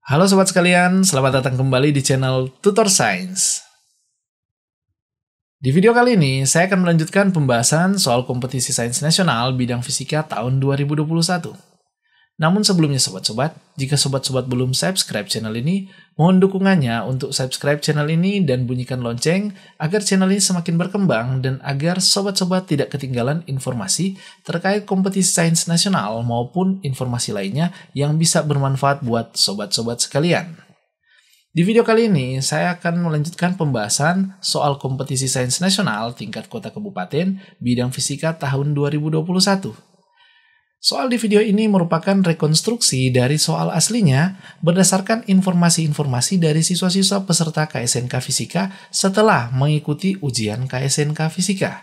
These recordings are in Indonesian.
Halo sobat sekalian, selamat datang kembali di channel Tutor Science. Di video kali ini, saya akan melanjutkan pembahasan soal kompetisi sains nasional bidang fisika tahun 2021. Namun sebelumnya sobat-sobat, jika sobat-sobat belum subscribe channel ini, mohon dukungannya untuk subscribe channel ini dan bunyikan lonceng agar channel ini semakin berkembang dan agar sobat-sobat tidak ketinggalan informasi terkait kompetisi sains nasional maupun informasi lainnya yang bisa bermanfaat buat sobat-sobat sekalian. Di video kali ini, saya akan melanjutkan pembahasan soal kompetisi sains nasional tingkat kota kabupaten bidang fisika tahun 2021. Soal di video ini merupakan rekonstruksi dari soal aslinya berdasarkan informasi-informasi dari siswa-siswa peserta KSNK Fisika setelah mengikuti ujian KSNK Fisika.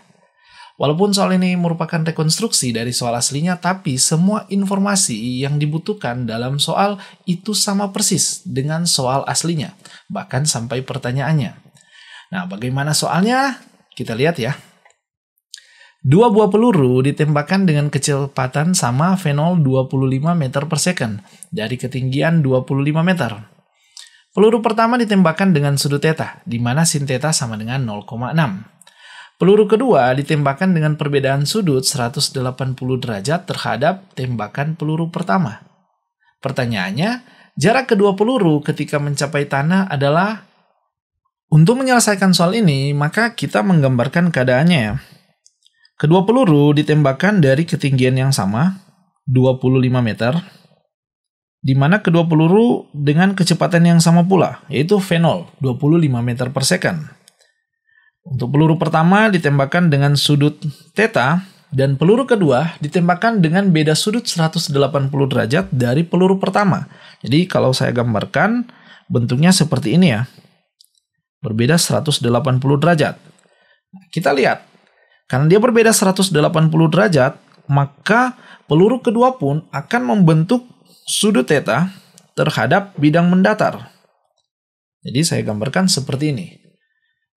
Walaupun soal ini merupakan rekonstruksi dari soal aslinya, tapi semua informasi yang dibutuhkan dalam soal itu sama persis dengan soal aslinya, bahkan sampai pertanyaannya. Nah, bagaimana soalnya? Kita lihat ya. 2 buah peluru ditembakkan dengan kecepatan sama V0 25 meter per second dari ketinggian 25 meter. Peluru pertama ditembakkan dengan sudut theta, di mana sin theta sama dengan 0,6. Peluru kedua ditembakkan dengan perbedaan sudut 180 derajat terhadap tembakan peluru pertama. Pertanyaannya, jarak kedua peluru ketika mencapai tanah adalah... Untuk menyelesaikan soal ini, maka kita menggambarkan keadaannya ya. Kedua peluru ditembakkan dari ketinggian yang sama, 25 meter, di mana kedua peluru dengan kecepatan yang sama pula, yaitu V0, 25 meter per second. Untuk peluru pertama ditembakkan dengan sudut theta, dan peluru kedua ditembakkan dengan beda sudut 180 derajat dari peluru pertama. Jadi kalau saya gambarkan, bentuknya seperti ini ya, berbeda 180 derajat. Kita lihat. Karena dia berbeda 180 derajat, maka peluru kedua pun akan membentuk sudut theta terhadap bidang mendatar. Jadi saya gambarkan seperti ini.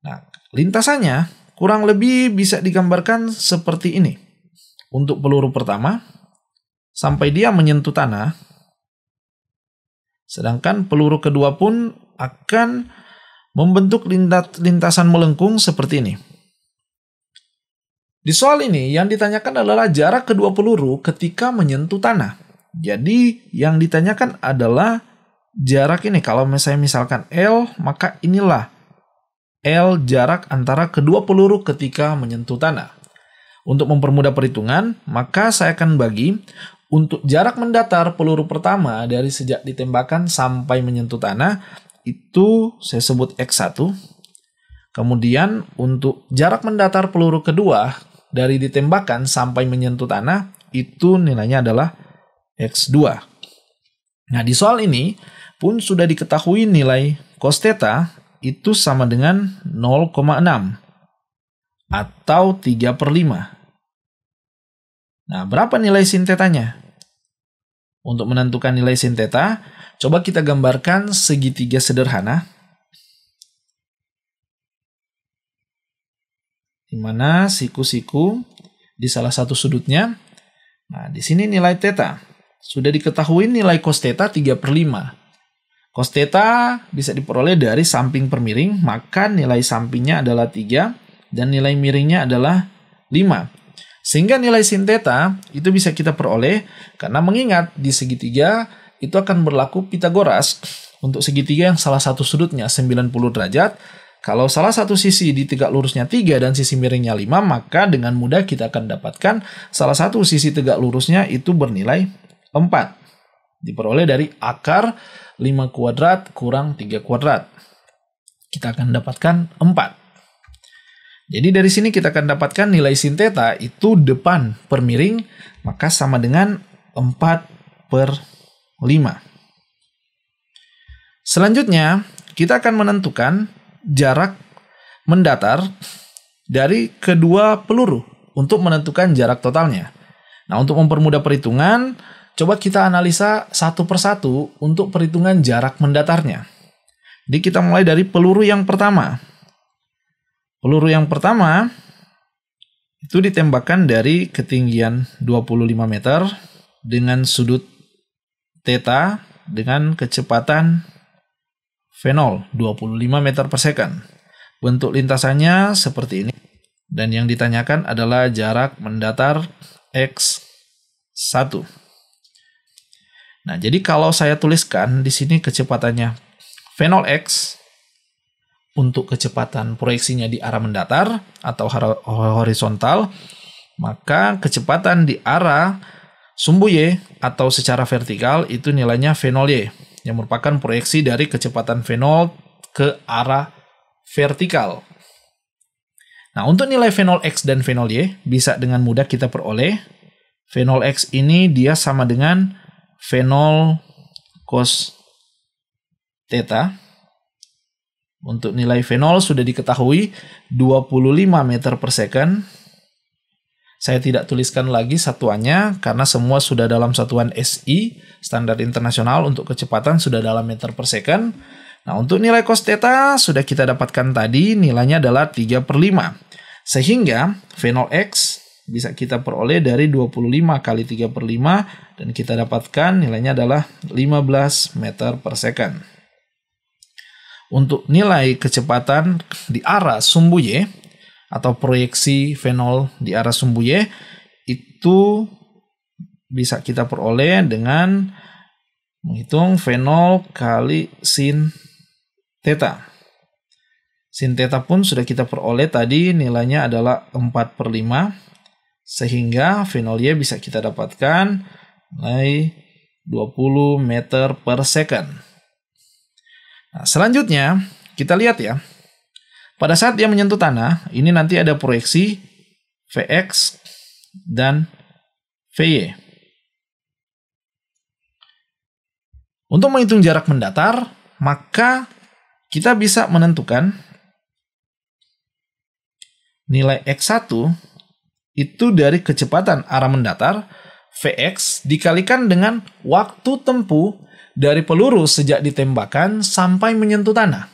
Nah, lintasannya kurang lebih bisa digambarkan seperti ini. Untuk peluru pertama, sampai dia menyentuh tanah, sedangkan peluru kedua pun akan membentuk lintasan melengkung seperti ini. Di soal ini yang ditanyakan adalah jarak kedua peluru ketika menyentuh tanah. Jadi yang ditanyakan adalah jarak ini. Kalau saya misalkan L, maka inilah L jarak antara kedua peluru ketika menyentuh tanah. Untuk mempermudah perhitungan, maka saya akan bagi untuk jarak mendatar peluru pertama dari sejak ditembakkan sampai menyentuh tanah, itu saya sebut X1. Kemudian untuk jarak mendatar peluru kedua dari ditembakkan sampai menyentuh tanah, itu nilainya adalah X2. Nah, di soal ini pun sudah diketahui nilai cos theta itu sama dengan 0,6 atau 3/5. Nah, berapa nilai sin theta-nya? Untuk menentukan nilai sin theta, coba kita gambarkan segitiga sederhana, di mana siku-siku di salah satu sudutnya. Nah, di sini nilai theta. Sudah diketahui nilai cos theta 3/5. Cos theta bisa diperoleh dari samping per miring, maka nilai sampingnya adalah 3 dan nilai miringnya adalah 5. Sehingga nilai sin theta itu bisa kita peroleh karena mengingat di segitiga itu akan berlaku Pitagoras untuk segitiga yang salah satu sudutnya 90 derajat. Kalau salah satu sisi di tegak lurusnya 3 dan sisi miringnya 5, maka dengan mudah kita akan dapatkan salah satu sisi tegak lurusnya itu bernilai 4. Diperoleh dari akar 5 kuadrat kurang 3 kuadrat. Kita akan dapatkan 4. Jadi dari sini kita akan dapatkan nilai sin theta itu depan per miring, maka sama dengan 4/5. Selanjutnya, kita akan menentukan jarak mendatar dari kedua peluru untuk menentukan jarak totalnya. Nah, untuk mempermudah perhitungan, coba kita analisa satu persatu untuk perhitungan jarak mendatarnya. Jadi kita mulai dari peluru yang pertama. Peluru yang pertama itu ditembakkan dari ketinggian 25 meter dengan sudut theta dengan kecepatan V0 25 meter per second. Bentuk lintasannya seperti ini. Dan yang ditanyakan adalah jarak mendatar X1. Nah, jadi kalau saya tuliskan di sini kecepatannya V0x untuk kecepatan proyeksinya di arah mendatar atau horizontal, maka kecepatan di arah sumbu Y atau secara vertikal itu nilainya V0y yang merupakan proyeksi dari kecepatan V0 ke arah vertikal. Nah, untuk nilai V0x dan V0y bisa dengan mudah kita peroleh. V0x ini dia sama dengan V0 cos theta. Untuk nilai V0 sudah diketahui 25 meter per second. Saya tidak tuliskan lagi satuannya karena semua sudah dalam satuan SI, standar internasional untuk kecepatan sudah dalam meter per second. Nah, untuk nilai cos theta sudah kita dapatkan tadi, nilainya adalah 3/5. Sehingga V0x bisa kita peroleh dari 25 kali 3/5 dan kita dapatkan nilainya adalah 15 meter per second. Untuk nilai kecepatan di arah sumbu Y atau proyeksi V0 di arah sumbu Y itu bisa kita peroleh dengan menghitung V0 kali sin theta. Sin theta pun sudah kita peroleh tadi, nilainya adalah 4/5. Sehingga V0y bisa kita dapatkan nilai 20 meter per second. Nah, selanjutnya kita lihat ya. Pada saat dia menyentuh tanah, ini nanti ada proyeksi Vx dan Vy. Untuk menghitung jarak mendatar, maka kita bisa menentukan nilai X1 itu dari kecepatan arah mendatar Vx dikalikan dengan waktu tempuh dari peluru sejak ditembakkan sampai menyentuh tanah.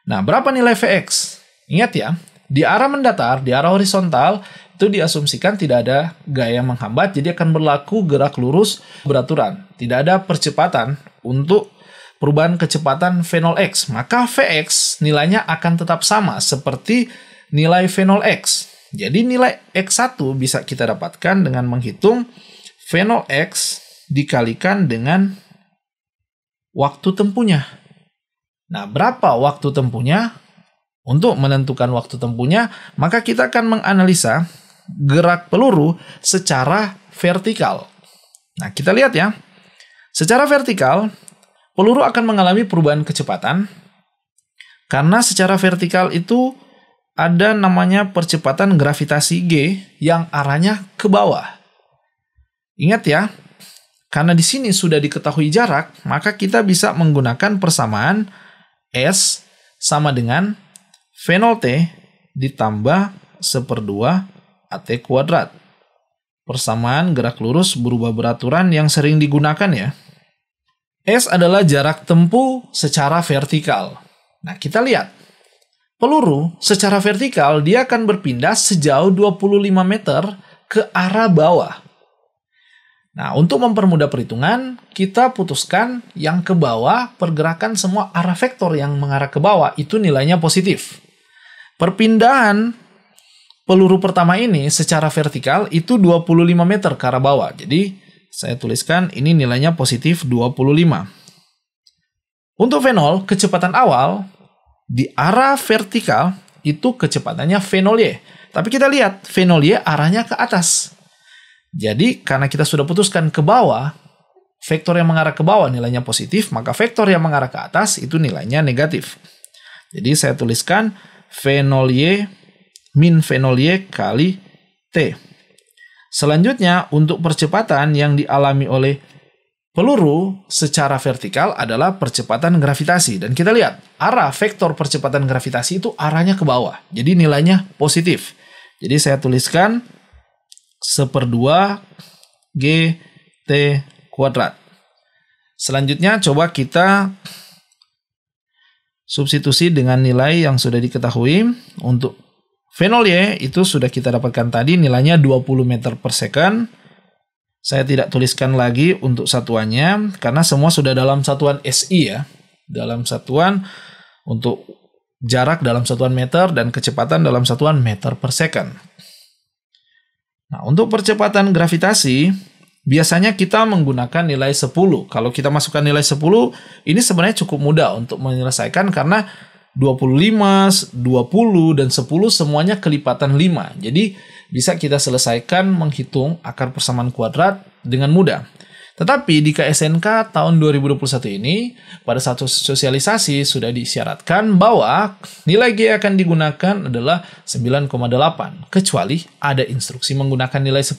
Nah, berapa nilai Vx? Ingat ya, di arah mendatar, di arah horizontal, itu diasumsikan tidak ada gaya menghambat, jadi akan berlaku gerak lurus beraturan. Tidak ada percepatan untuk perubahan kecepatan V0x. Maka Vx nilainya akan tetap sama seperti nilai V0x. Jadi nilai X1 bisa kita dapatkan dengan menghitung V0x dikalikan dengan waktu tempuhnya. Nah, berapa waktu tempuhnya? Untuk menentukan waktu tempuhnya, maka kita akan menganalisa gerak peluru secara vertikal. Nah, kita lihat ya. Secara vertikal, peluru akan mengalami perubahan kecepatan karena secara vertikal itu ada namanya percepatan gravitasi G yang arahnya ke bawah. Ingat ya, karena di sini sudah diketahui jarak, maka kita bisa menggunakan persamaan S sama dengan V0t ditambah 1/2 AT kuadrat. Persamaan gerak lurus berubah beraturan yang sering digunakan ya. S adalah jarak tempuh secara vertikal. Nah, kita lihat. Peluru secara vertikal dia akan berpindah sejauh 25 meter ke arah bawah. Nah, untuk mempermudah perhitungan, kita putuskan yang ke bawah, pergerakan semua arah vektor yang mengarah ke bawah itu nilainya positif. Perpindahan peluru pertama ini secara vertikal itu 25 meter ke arah bawah. Jadi, saya tuliskan ini nilainya positif 25. Untuk V0, kecepatan awal di arah vertikal itu kecepatannya V0y. Tapi kita lihat V0y arahnya ke atas. Jadi karena kita sudah putuskan ke bawah, vektor yang mengarah ke bawah nilainya positif, maka vektor yang mengarah ke atas itu nilainya negatif. Jadi saya tuliskan V0y min V0y kali T. Selanjutnya untuk percepatan yang dialami oleh peluru secara vertikal adalah percepatan gravitasi. Dan kita lihat, arah vektor percepatan gravitasi itu arahnya ke bawah. Jadi nilainya positif. Jadi saya tuliskan 1/2 GT kuadrat. Selanjutnya coba kita substitusi dengan nilai yang sudah diketahui. Untuk V0y itu sudah kita dapatkan tadi nilainya 20 meter per second. Saya tidak tuliskan lagi untuk satuannya karena semua sudah dalam satuan SI ya. Dalam satuan untuk jarak dalam satuan meter dan kecepatan dalam satuan meter per second. Nah, untuk percepatan gravitasi, biasanya kita menggunakan nilai 10. Kalau kita masukkan nilai 10, ini sebenarnya cukup mudah untuk menyelesaikan karena 25, 20, dan 10 semuanya kelipatan 5. Jadi, bisa kita selesaikan menghitung akar persamaan kuadrat dengan mudah. Tetapi di KSNK tahun 2021 ini, pada satu sosialisasi sudah disyaratkan bahwa nilai G akan digunakan adalah 9,8, kecuali ada instruksi menggunakan nilai 10.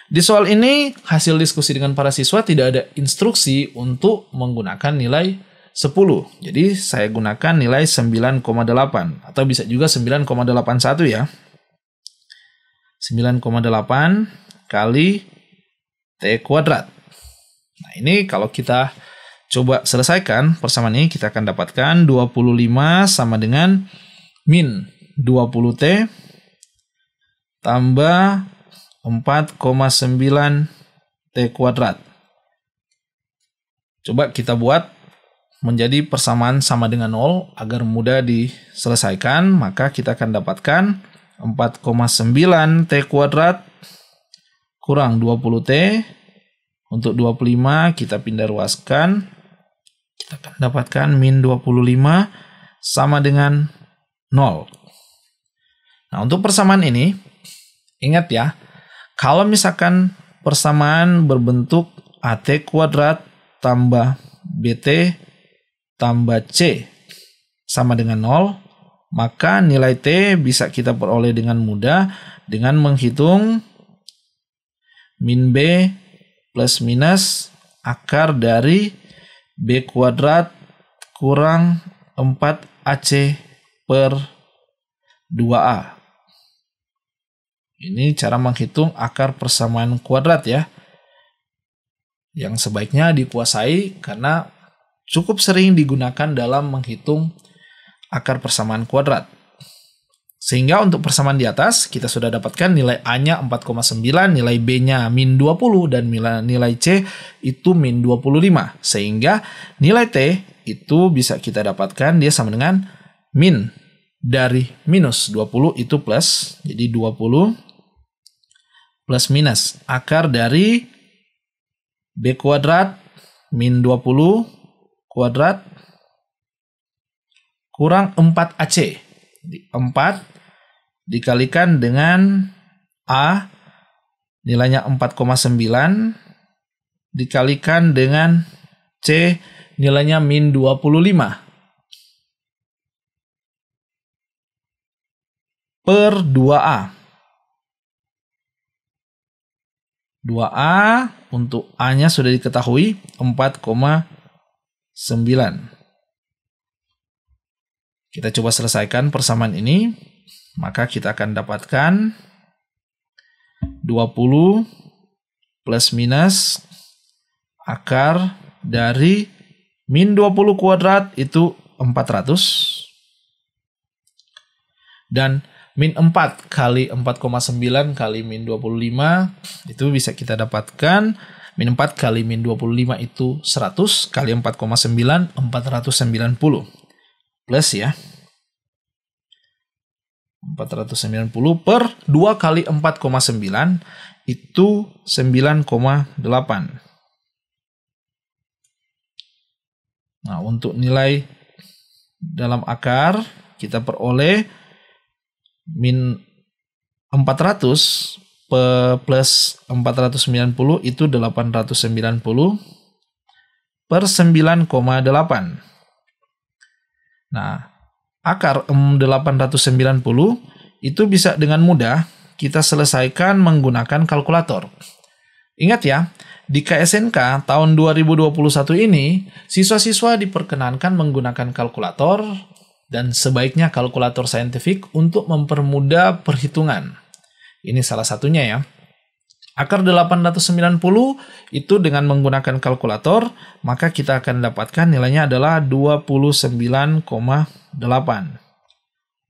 Di soal ini, hasil diskusi dengan para siswa tidak ada instruksi untuk menggunakan nilai 10. Jadi, saya gunakan nilai 9,8, atau bisa juga 9,81 ya. 9,8 kali T kuadrat. Nah, ini kalau kita coba selesaikan persamaan ini, kita akan dapatkan 25 sama dengan min 20T tambah 4,9 T kuadrat. Coba kita buat menjadi persamaan sama dengan 0 agar mudah diselesaikan. Maka kita akan dapatkan 4,9 T kuadrat kurang 20T. Untuk 25 kita pindah ruaskan. Kita akan dapatkan min 25 sama dengan 0. Nah, untuk persamaan ini, ingat ya, kalau misalkan persamaan berbentuk AT kuadrat tambah BT tambah C sama dengan 0, maka nilai T bisa kita peroleh dengan mudah dengan menghitung min B plus minus akar dari B kuadrat kurang 4AC per 2A. Ini cara menghitung akar persamaan kuadrat ya. Yang sebaiknya dikuasai karena cukup sering digunakan dalam menghitung akar persamaan kuadrat. Sehingga untuk persamaan di atas, kita sudah dapatkan nilai A-nya 4,9, nilai B-nya min 20, dan nilai C itu min 25. Sehingga nilai T itu bisa kita dapatkan dia sama dengan min dari minus 20 itu plus. Jadi 20 plus minus akar dari B kuadrat min 20 kuadrat kurang 4AC. 4 dikalikan dengan A nilainya 4,9 dikalikan dengan C nilainya min 25 per 2A. 2A untuk A-nya sudah diketahui 4,9. Kita coba selesaikan persamaan ini. Maka kita akan dapatkan 20 plus minus akar dari min 20 kuadrat itu 400. Dan min 4 kali 4,9 kali min 25 itu bisa kita dapatkan min 4 kali min 25 itu 100 kali 4,9 490 plus ya 490 per 2 kali 4,9 itu 9,8. Nah, untuk nilai dalam akar kita peroleh min 400 plus 490 itu 890 per 9,8. Nah, akar 890 itu bisa dengan mudah kita selesaikan menggunakan kalkulator. Ingat ya, di KSNK tahun 2021 ini, siswa-siswa diperkenankan menggunakan kalkulator dan sebaiknya kalkulator saintifik untuk mempermudah perhitungan. Ini salah satunya ya. Akar 890 itu dengan menggunakan kalkulator, maka kita akan dapatkan nilainya adalah 29,8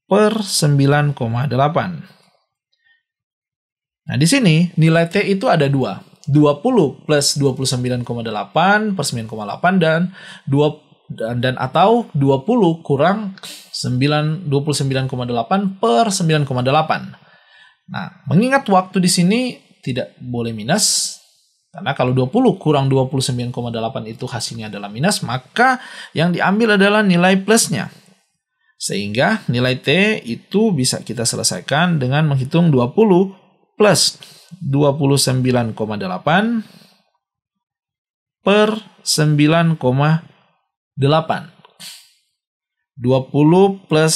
per 9,8. Nah, di sini nilai T itu ada 2. 20 plus 29,8 per 9,8 dan atau 20 kurang 29,8 per 9,8. Nah, mengingat waktu di sini tidak boleh minus, karena kalau 20 kurang 29,8 itu hasilnya adalah minus, maka yang diambil adalah nilai plusnya. Sehingga nilai T itu bisa kita selesaikan dengan menghitung 20 plus 29,8 per 9,8. 20 plus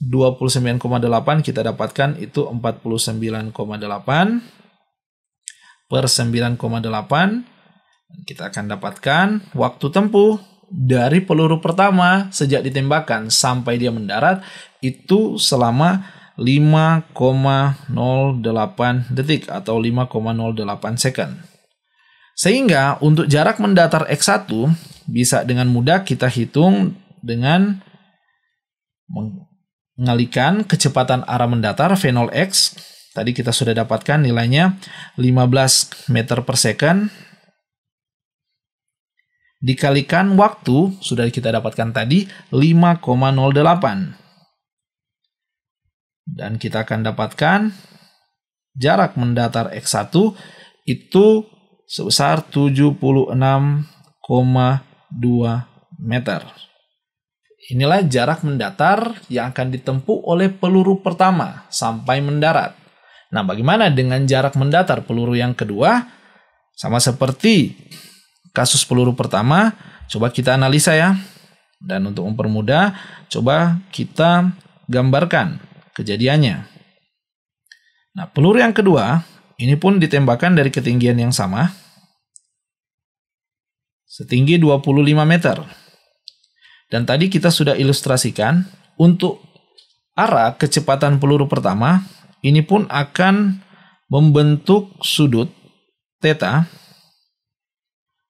29,8 kita dapatkan itu 49,8 per 9,8. Kita akan dapatkan waktu tempuh dari peluru pertama sejak ditembakkan sampai dia mendarat itu selama 5,08 detik atau 5,08 second. Sehingga untuk jarak mendatar X1 bisa dengan mudah kita hitung dengan mengalihkan kecepatan arah mendatar V0x. Tadi kita sudah dapatkan nilainya 15 meter per second. Dikalikan waktu, sudah kita dapatkan tadi 5,08. Dan kita akan dapatkan jarak mendatar X1 itu sebesar 76,2 meter. Inilah jarak mendatar yang akan ditempuh oleh peluru pertama sampai mendarat. Nah, bagaimana dengan jarak mendatar peluru yang kedua? Sama seperti kasus peluru pertama, coba kita analisa ya. Dan untuk mempermudah, coba kita gambarkan kejadiannya. Nah, peluru yang kedua, ini pun ditembakkan dari ketinggian yang sama, setinggi 25 meter. Dan tadi kita sudah ilustrasikan, untuk arah kecepatan peluru pertama, ini pun akan membentuk sudut theta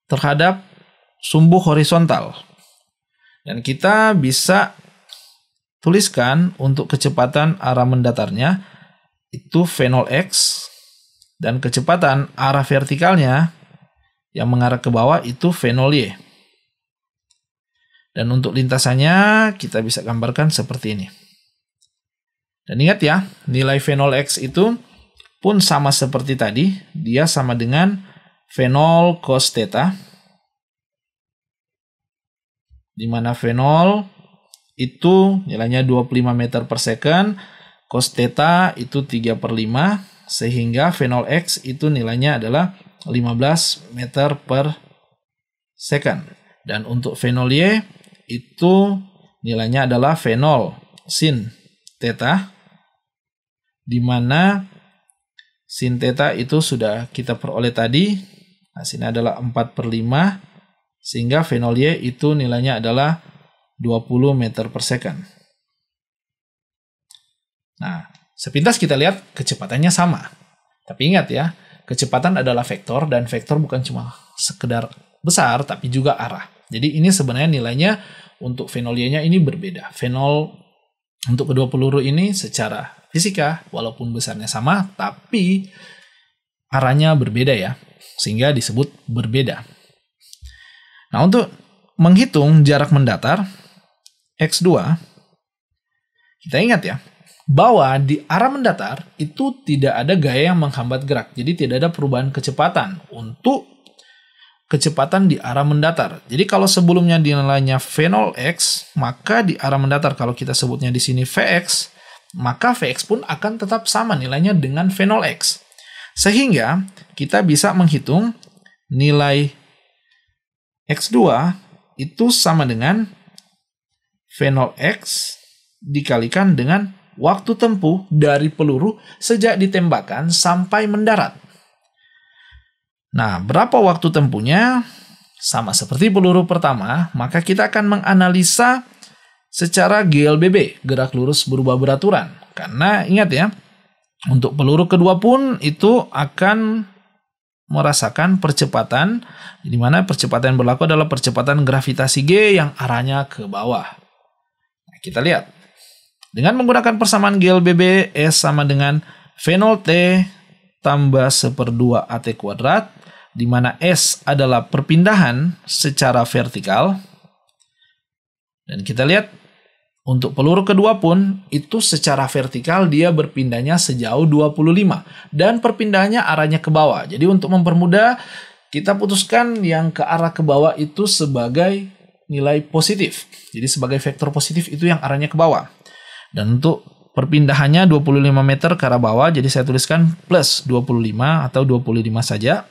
terhadap sumbu horizontal. Dan kita bisa tuliskan untuk kecepatan arah mendatarnya itu V0x dan kecepatan arah vertikalnya yang mengarah ke bawah itu V0y. Dan untuk lintasannya kita bisa gambarkan seperti ini. Dan ingat ya, nilai V0x itu pun sama seperti tadi, dia sama dengan V0 cos theta, di mana V0 itu nilainya 25 meter per second, cos theta itu 3/5, sehingga V0x itu nilainya adalah 15 meter per second. Dan untuk V0y itu nilainya adalah V0 sin theta, di mana sin theta itu sudah kita peroleh tadi, hasilnya adalah 4/5, sehingga V0y itu nilainya adalah 20 meter per second. Nah, sepintas kita lihat kecepatannya sama. Tapi ingat ya, kecepatan adalah vektor, dan vektor bukan cuma sekedar besar, tapi juga arah. Jadi ini sebenarnya nilainya untuk V0y-nya ini berbeda. V0 untuk kedua peluru ini secara fisika, walaupun besarnya sama, tapi arahnya berbeda ya, sehingga disebut berbeda. Nah, untuk menghitung jarak mendatar X2, kita ingat ya, bahwa di arah mendatar itu tidak ada gaya yang menghambat gerak. Jadi tidak ada perubahan kecepatan untuk kecepatan di arah mendatar. Jadi kalau sebelumnya nilainya V0x, maka di arah mendatar kalau kita sebutnya di sini Vx, maka Vx pun akan tetap sama nilainya dengan V0x. Sehingga kita bisa menghitung nilai X2 itu sama dengan V0x dikalikan dengan waktu tempuh dari peluru sejak ditembakkan sampai mendarat. Nah, berapa waktu tempuhnya? Sama seperti peluru pertama, maka kita akan menganalisa secara GLBB, gerak lurus berubah beraturan. Karena ingat ya, untuk peluru kedua pun itu akan merasakan percepatan, di mana percepatan yang berlaku adalah percepatan gravitasi G yang arahnya ke bawah. Nah, kita lihat. Dengan menggunakan persamaan GLBB, S sama dengan V0T tambah 1/2 AT kuadrat, di mana S adalah perpindahan secara vertikal. Dan kita lihat untuk peluru kedua pun itu secara vertikal dia berpindahnya sejauh 25 dan perpindahannya arahnya ke bawah. Jadi untuk mempermudah kita putuskan yang ke arah ke bawah itu sebagai nilai positif. Jadi sebagai vektor positif itu yang arahnya ke bawah. Dan untuk perpindahannya 25 meter ke arah bawah, jadi saya tuliskan plus 25 atau 25 saja.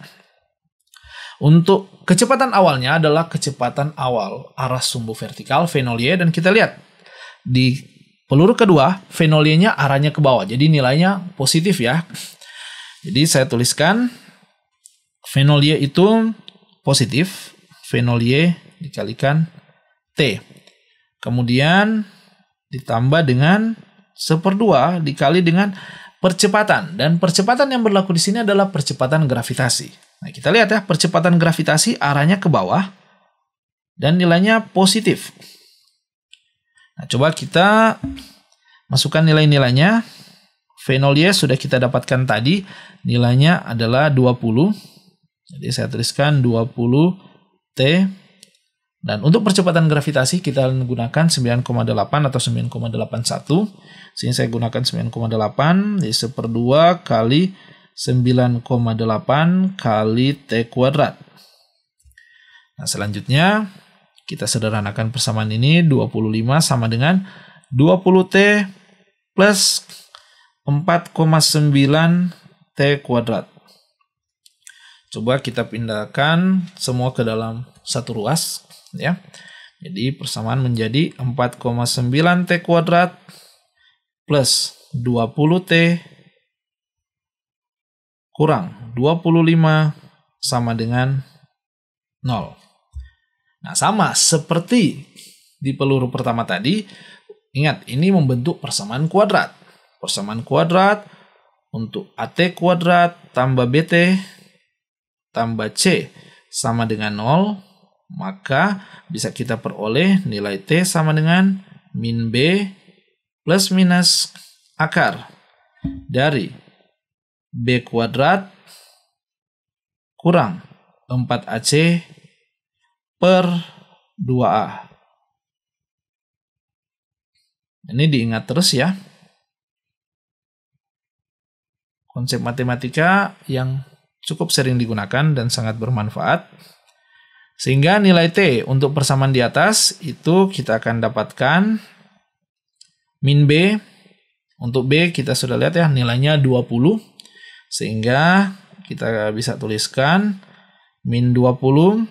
Untuk kecepatan awalnya adalah kecepatan awal arah sumbu vertikal Fenolier, dan kita lihat di peluru kedua Fenolier-nya arahnya ke bawah, jadi nilainya positif ya. Jadi saya tuliskan Fenolier itu positif, Fenolier dikalikan T. Kemudian ditambah dengan 1/2 dikali dengan percepatan, dan percepatan yang berlaku di sini adalah percepatan gravitasi. Nah, kita lihat ya, percepatan gravitasi arahnya ke bawah dan nilainya positif. Nah, coba kita masukkan nilai-nilainya. Fenolier sudah kita dapatkan tadi, nilainya adalah 20. Jadi saya tuliskan 20 T. Dan untuk percepatan gravitasi kita gunakan 9,8 atau 9,81. Sini saya gunakan 9,8, jadi 1/2 kali 9,8 kali T kuadrat. Nah, selanjutnya kita sederhanakan persamaan ini. 25 sama dengan 20T plus 4,9 T kuadrat. Coba kita pindahkan semua ke dalam satu ruas ya. Jadi persamaan menjadi 4,9 T kuadrat plus 20T kurang 25 sama dengan 0. Nah, sama seperti di peluru pertama tadi, ingat ini membentuk persamaan kuadrat. Persamaan kuadrat untuk AT kuadrat tambah BT tambah C sama dengan 0, maka bisa kita peroleh nilai T sama dengan min B plus minus akar dari B kuadrat kurang 4AC per 2A. Ini diingat terus ya. Konsep matematika yang cukup sering digunakan dan sangat bermanfaat. Sehingga nilai T untuk persamaan di atas itu kita akan dapatkan min B. Untuk B kita sudah lihat ya, nilainya 20. Sehingga kita bisa tuliskan min 20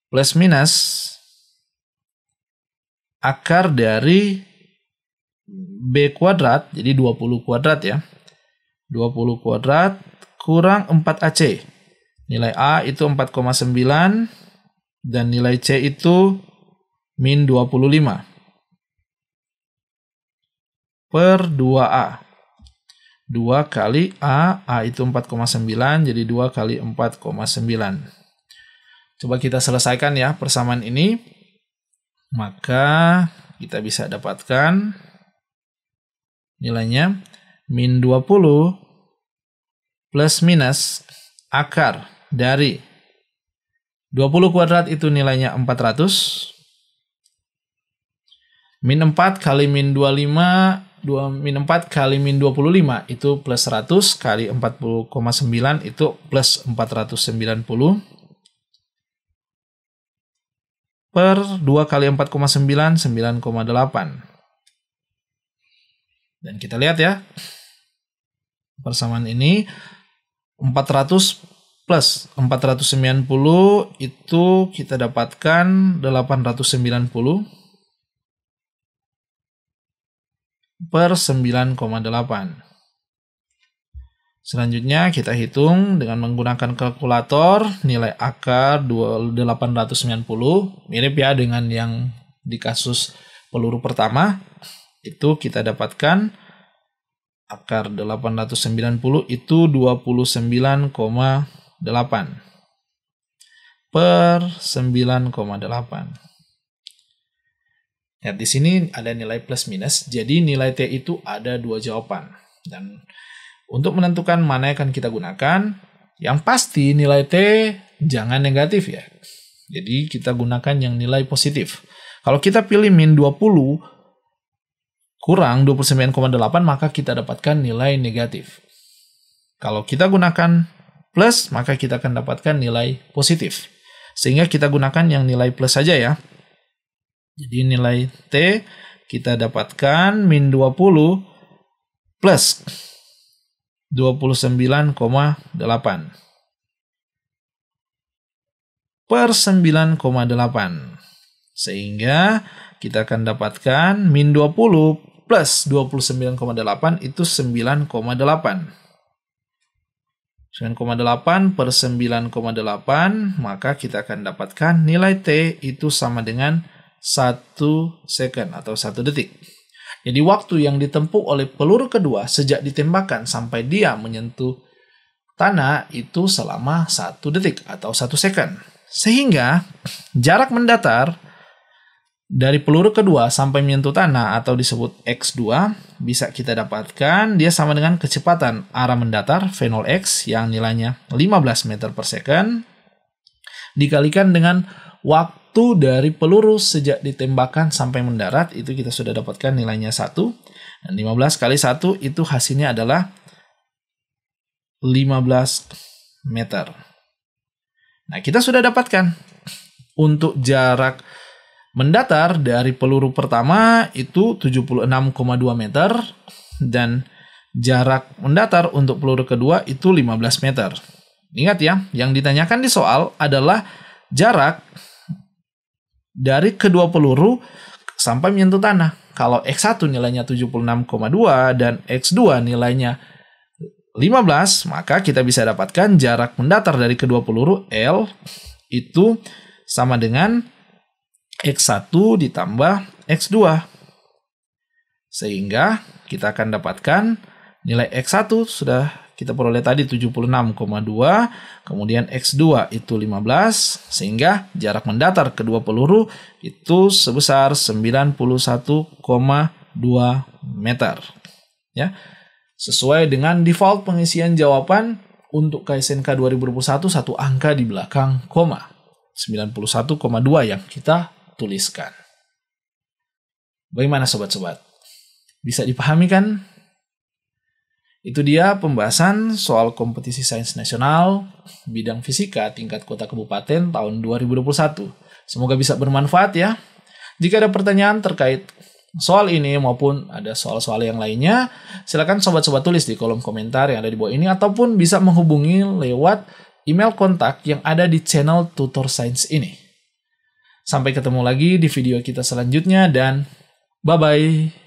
plus minus akar dari B kuadrat, jadi 20 kuadrat ya. 20 kuadrat kurang 4AC. Nilai A itu 4,9 dan nilai C itu min 25 per 2A. 2 kali A itu 4,9, jadi 2 kali 4,9. Coba kita selesaikan ya persamaan ini. Maka kita bisa dapatkan nilainya min 20 plus minus akar dari 20 kuadrat itu nilainya 400. Min 4 kali min 25, min 4 kali min 25 itu plus 100 kali 40,9 itu plus 490. Per 2 kali 4,9, 9,8. Dan kita lihat ya, persamaan ini 400 plus 490 itu kita dapatkan 890 per 9,8. Selanjutnya kita hitung dengan menggunakan kalkulator nilai akar 890, mirip ya dengan yang di kasus peluru pertama. Itu kita dapatkan akar 890 itu 29,8 per 9,8. Ya, di sini ada nilai plus minus, jadi nilai T itu ada dua jawaban. Dan untuk menentukan mana yang akan kita gunakan, Yang pasti nilai T jangan negatif ya. Jadi kita gunakan yang nilai positif. Kalau kita pilih min 20 kurang 29,8 maka kita dapatkan nilai negatif. Kalau kita gunakan plus maka kita akan dapatkan nilai positif. Sehingga kita gunakan yang nilai plus saja ya. Jadi nilai T kita dapatkan min 20 plus 29,8 per 9,8. Sehingga kita akan dapatkan min 20 plus 29,8 itu 9,8. 9,8 per 9,8, maka kita akan dapatkan nilai T itu sama dengan 1 second atau 1 detik. Jadi waktu yang ditempuh oleh peluru kedua sejak ditembakkan sampai dia menyentuh tanah itu selama 1 detik atau 1 second. Sehingga jarak mendatar dari peluru kedua sampai menyentuh tanah atau disebut X2 bisa kita dapatkan dia sama dengan kecepatan arah mendatar V0x yang nilainya 15 meter per second dikalikan dengan waktu dari peluru sejak ditembakkan sampai mendarat, itu kita sudah dapatkan nilainya 1. Dan 15 kali 1 itu hasilnya adalah 15 meter. Nah, kita sudah dapatkan untuk jarak mendatar dari peluru pertama itu 76,2 meter dan jarak mendatar untuk peluru kedua itu 15 meter. Ingat ya, yang ditanyakan di soal adalah jarak dari kedua peluru sampai menyentuh tanah. Kalau X1 nilainya 76,2 dan X2 nilainya 15, maka kita bisa dapatkan jarak mendatar dari kedua peluru L itu sama dengan X1 ditambah X2. Sehingga kita akan dapatkan nilai X1 sudah kita peroleh tadi 76,2, kemudian X2 itu 15, sehingga jarak mendatar kedua peluru itu sebesar 91,2 meter. Ya. Sesuai dengan default pengisian jawaban untuk KSNK 2021 satu angka di belakang koma. 91,2 yang kita tuliskan. Bagaimana sobat-sobat? Bisa dipahami kan? Itu dia pembahasan soal kompetisi sains nasional bidang fisika tingkat kota kabupaten tahun 2021. Semoga bisa bermanfaat ya. Jika ada pertanyaan terkait soal ini maupun ada soal-soal yang lainnya, silakan sobat-sobat tulis di kolom komentar yang ada di bawah ini ataupun bisa menghubungi lewat email kontak yang ada di channel Tutor Sains ini. Sampai ketemu lagi di video kita selanjutnya dan bye-bye.